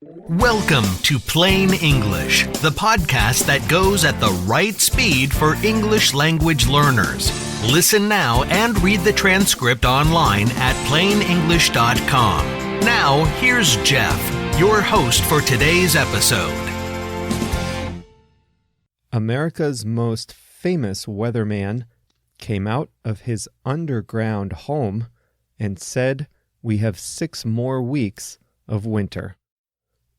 Welcome to Plain English, the podcast that goes at the right speed for English language learners. Listen now and read the transcript online at plainenglish.com. Now, here's Jeff, your host for today's episode. America's most famous weatherman came out of his underground home and said, "We have 6 more weeks of winter."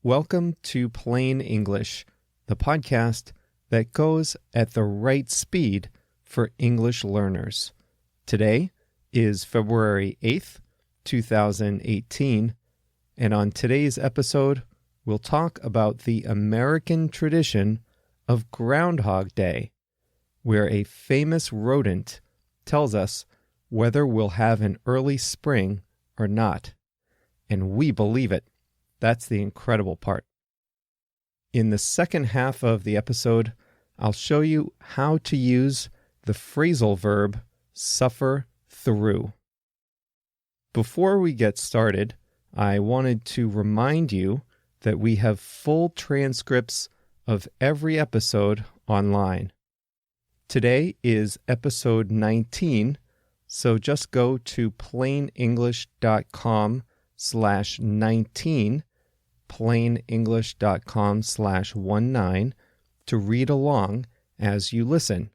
Welcome to Plain English, the podcast that goes at the right speed for English learners. Today is February 8th, 2018, and on today's episode, we'll talk about the American tradition of Groundhog Day, where a famous rodent tells us whether we'll have an early spring or not. And we believe it. That's the incredible part. In the second half of the episode, I'll show you how to use the phrasal verb suffer through. Before we get started, I wanted to remind you that we have full transcripts of every episode online. Today is episode 19, so just go to plainenglish.com/19, plainenglish.com/19 to read along as you listen.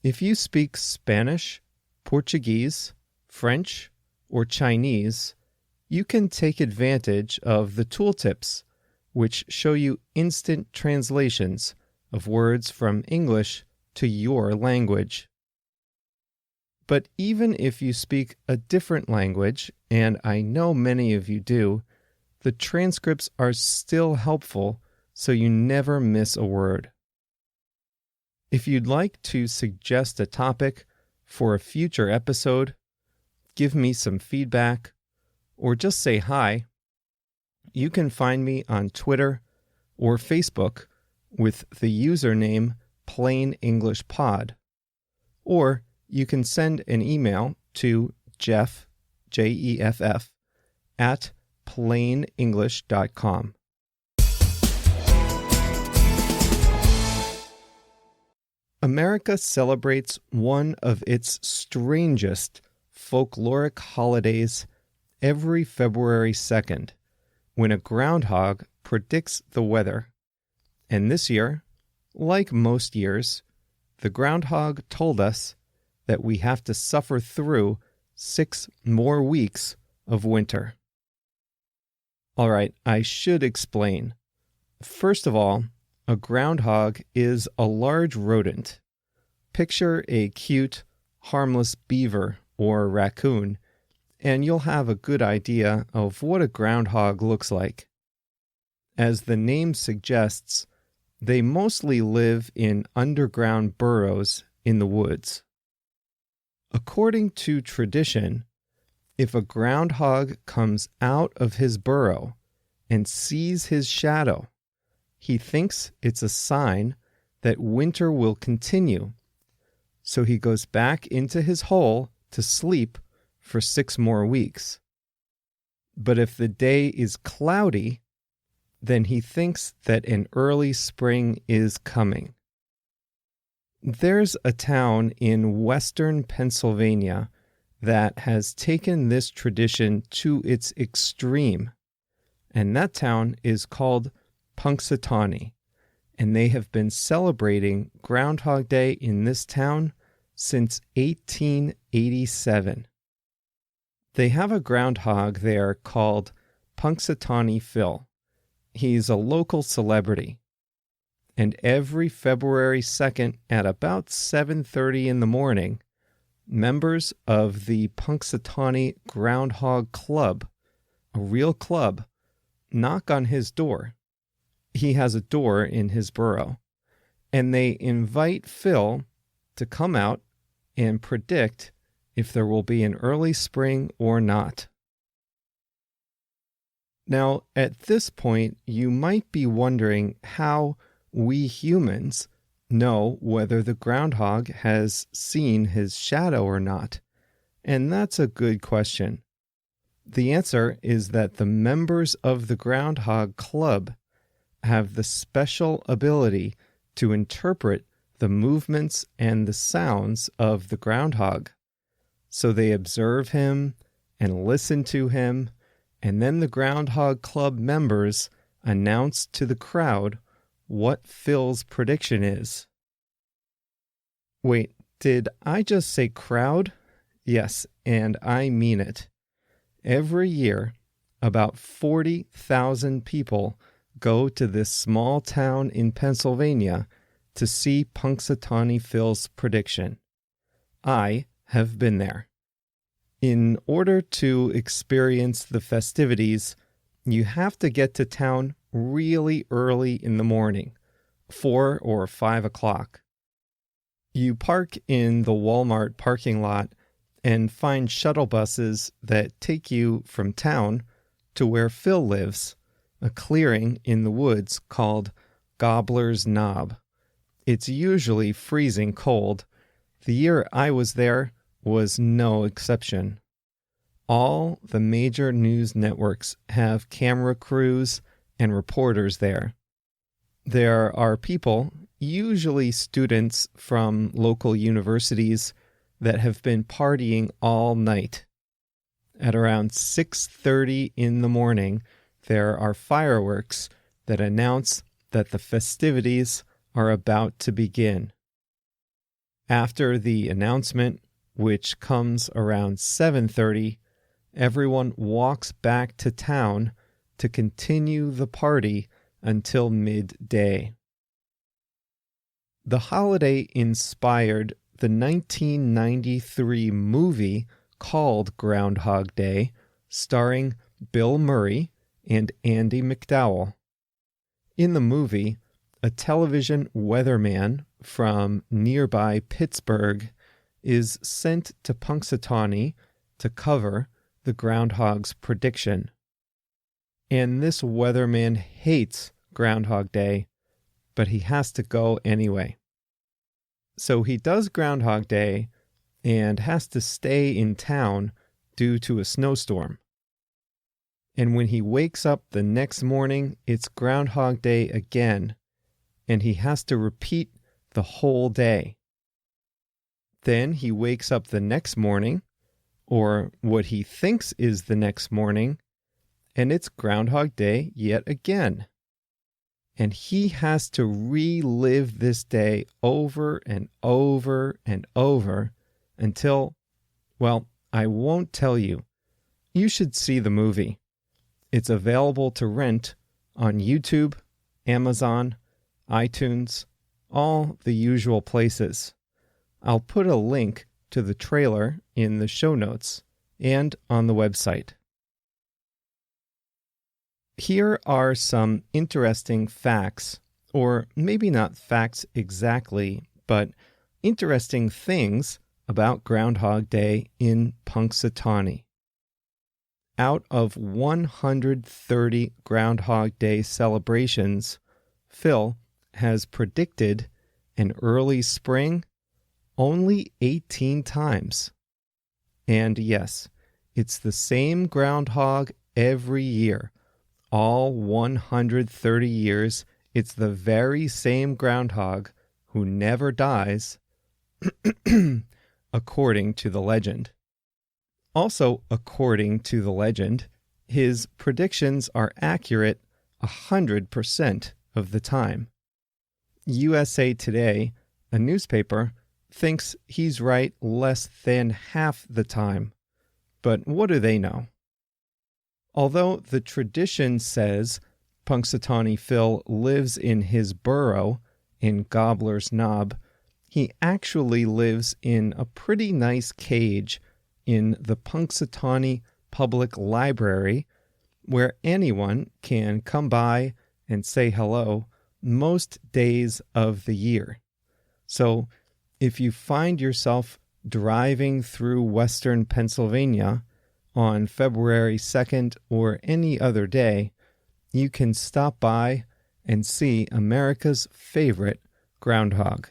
If you speak Spanish, Portuguese, French, or Chinese, you can take advantage of the tooltips, which show you instant translations of words from English to your language. But even if you speak a different language, and I know many of you do, the transcripts are still helpful so you never miss a word. If you'd like to suggest a topic for a future episode, give me some feedback, or just say hi, you can find me on Twitter or Facebook with the username Plain English Pod, or you can send an email to Jeff, Jeff, at plainenglish.com. America celebrates one of its strangest folkloric holidays every February 2nd, when a groundhog predicts the weather. And this year, like most years, the groundhog told us that we have to suffer through 6 more weeks of winter. All right, I should explain. First of all, a groundhog is a large rodent. Picture a cute, harmless beaver or raccoon, and you'll have a good idea of what a groundhog looks like. As the name suggests, they mostly live in underground burrows in the woods. According to tradition, if a groundhog comes out of his burrow and sees his shadow, he thinks it's a sign that winter will continue, so he goes back into his hole to sleep for 6 more weeks. But if the day is cloudy, then he thinks that an early spring is coming. There's a town in western Pennsylvania that has taken this tradition to its extreme, and that town is called Punxsutawney, and they have been celebrating Groundhog Day in this town since 1887. They have a groundhog there called Punxsutawney Phil. He's a local celebrity, and every February 2nd at about 7:30 in the morning, members of the Punxsutawney Groundhog Club, a real club, knock on his door. He has a door in his burrow, and they invite Phil to come out and predict if there will be an early spring or not. Now, at this point, you might be wondering how we humans know whether the groundhog has seen his shadow or not. And that's a good question. The answer is that the members of the Groundhog Club have the special ability to interpret the movements and the sounds of the groundhog. So they observe him and listen to him, and then the Groundhog Club members announce to the crowd what Phil's prediction is. Wait, did I just say crowd? Yes, and I mean it. Every year, about 40,000 people go to this small town in Pennsylvania to see Punxsutawney Phil's prediction. I have been there. In order to experience the festivities, you have to get to town really early in the morning, 4 or 5 o'clock. You park in the Walmart parking lot and find shuttle buses that take you from town to where Phil lives, a clearing in the woods called Gobbler's Knob. It's usually freezing cold. The year I was there was no exception. All the major news networks have camera crews and reporters there. There are people, usually students from local universities, that have been partying all night. At around 6:30 in the morning, there are fireworks that announce that the festivities are about to begin. After the announcement, which comes around 7:30, everyone walks back to town to continue the party until midday. The holiday inspired the 1993 movie called Groundhog Day, starring Bill Murray and Andy McDowell. In the movie, a television weatherman from nearby Pittsburgh is sent to Punxsutawney to cover the groundhog's prediction. And this weatherman hates Groundhog Day, but he has to go anyway. So he does Groundhog Day and has to stay in town due to a snowstorm. And when he wakes up the next morning, it's Groundhog Day again, and he has to repeat the whole day. Then he wakes up the next morning, or what he thinks is the next morning, and it's Groundhog Day yet again. And he has to relive this day over and over and over until, well, I won't tell you. You should see the movie. It's available to rent on YouTube, Amazon, iTunes, all the usual places. I'll put a link to the trailer in the show notes and on the website. Here are some interesting facts, or maybe not facts exactly, but interesting things about Groundhog Day in Punxsutawney. Out of 130 Groundhog Day celebrations, Phil has predicted an early spring only 18 times. And yes, it's the same groundhog every year. All 130 years, it's the very same groundhog who never dies, according to the legend. Also, according to the legend, his predictions are accurate 100% of the time. USA Today, a newspaper, thinks he's right less than half the time. But what do they know? Although the tradition says Punxsutawney Phil lives in his burrow in Gobbler's Knob, he actually lives in a pretty nice cage in the Punxsutawney Public Library, where anyone can come by and say hello most days of the year. So if you find yourself driving through western Pennsylvania on February 2nd or any other day, you can stop by and see America's favorite groundhog.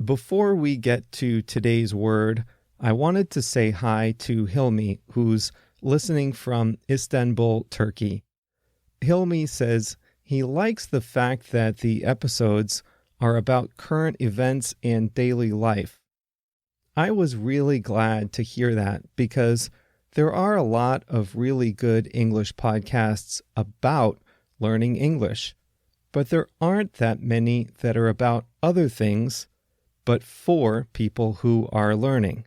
Before we get to today's word, I wanted to say hi to Hilmi, who's listening from Istanbul, Turkey. Hilmi says he likes the fact that the episodes are about current events and daily life. I was really glad to hear that because there are a lot of really good English podcasts about learning English, but there aren't that many that are about other things, but for people who are learning.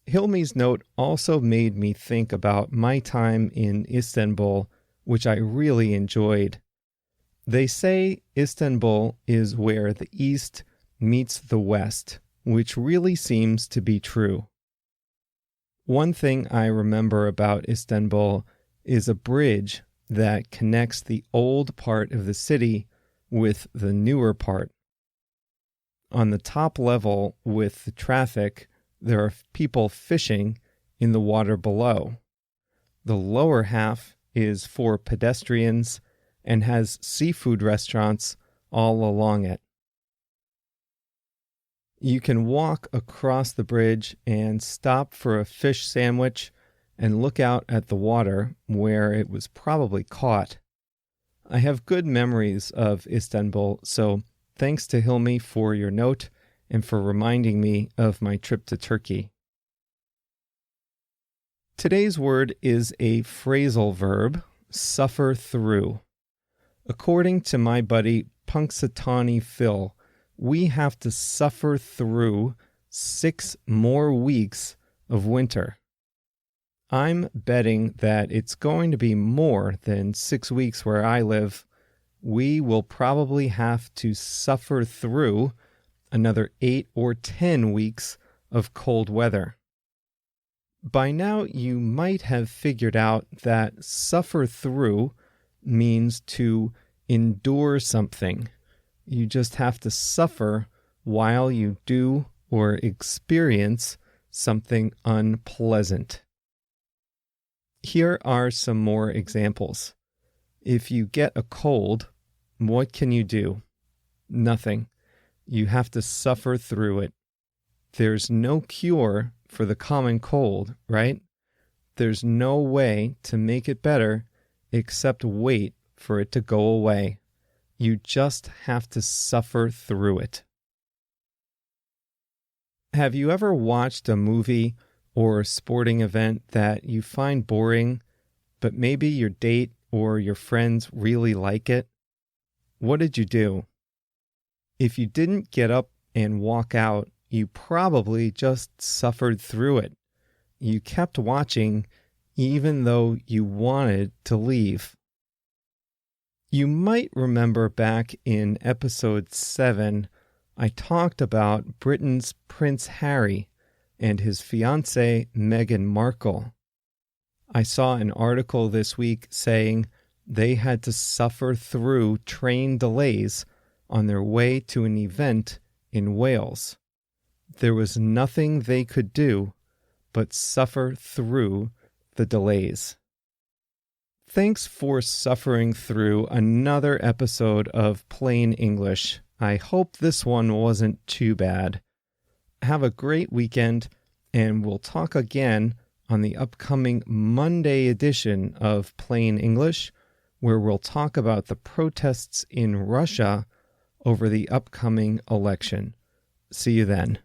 Hilmi's note also made me think about my time in Istanbul, which I really enjoyed. They say Istanbul is where the East meets the West, which really seems to be true. One thing I remember about Istanbul is a bridge that connects the old part of the city with the newer part. On the top level with the traffic, there are people fishing in the water below. The lower half is for pedestrians and has seafood restaurants all along it. You can walk across the bridge and stop for a fish sandwich and look out at the water where it was probably caught. I have good memories of Istanbul, so thanks to Hilmi for your note and for reminding me of my trip to Turkey. Today's word is a phrasal verb, suffer through. According to my buddy Punxsutawney Phil, we have to suffer through 6 more weeks of winter. I'm betting that it's going to be more than 6 weeks where I live. We will probably have to suffer through another 8 or 10 weeks of cold weather. By now, you might have figured out that suffer through means to endure something. You just have to suffer while you do or experience something unpleasant. Here are some more examples. If you get a cold, what can you do? Nothing. You have to suffer through it. There's no cure for the common cold, right? There's no way to make it better except wait for it to go away. You just have to suffer through it. Have you ever watched a movie or a sporting event that you find boring, but maybe your date or your friends really like it? What did you do? If you didn't get up and walk out, you probably just suffered through it. You kept watching even though you wanted to leave. You might remember back in episode 7, I talked about Britain's Prince Harry and his fiancée Meghan Markle. I saw an article this week saying they had to suffer through train delays on their way to an event in Wales. There was nothing they could do but suffer through the delays. Thanks for suffering through another episode of Plain English. I hope this one wasn't too bad. Have a great weekend, and we'll talk again on the upcoming Monday edition of Plain English, where we'll talk about the protests in Russia over the upcoming election. See you then.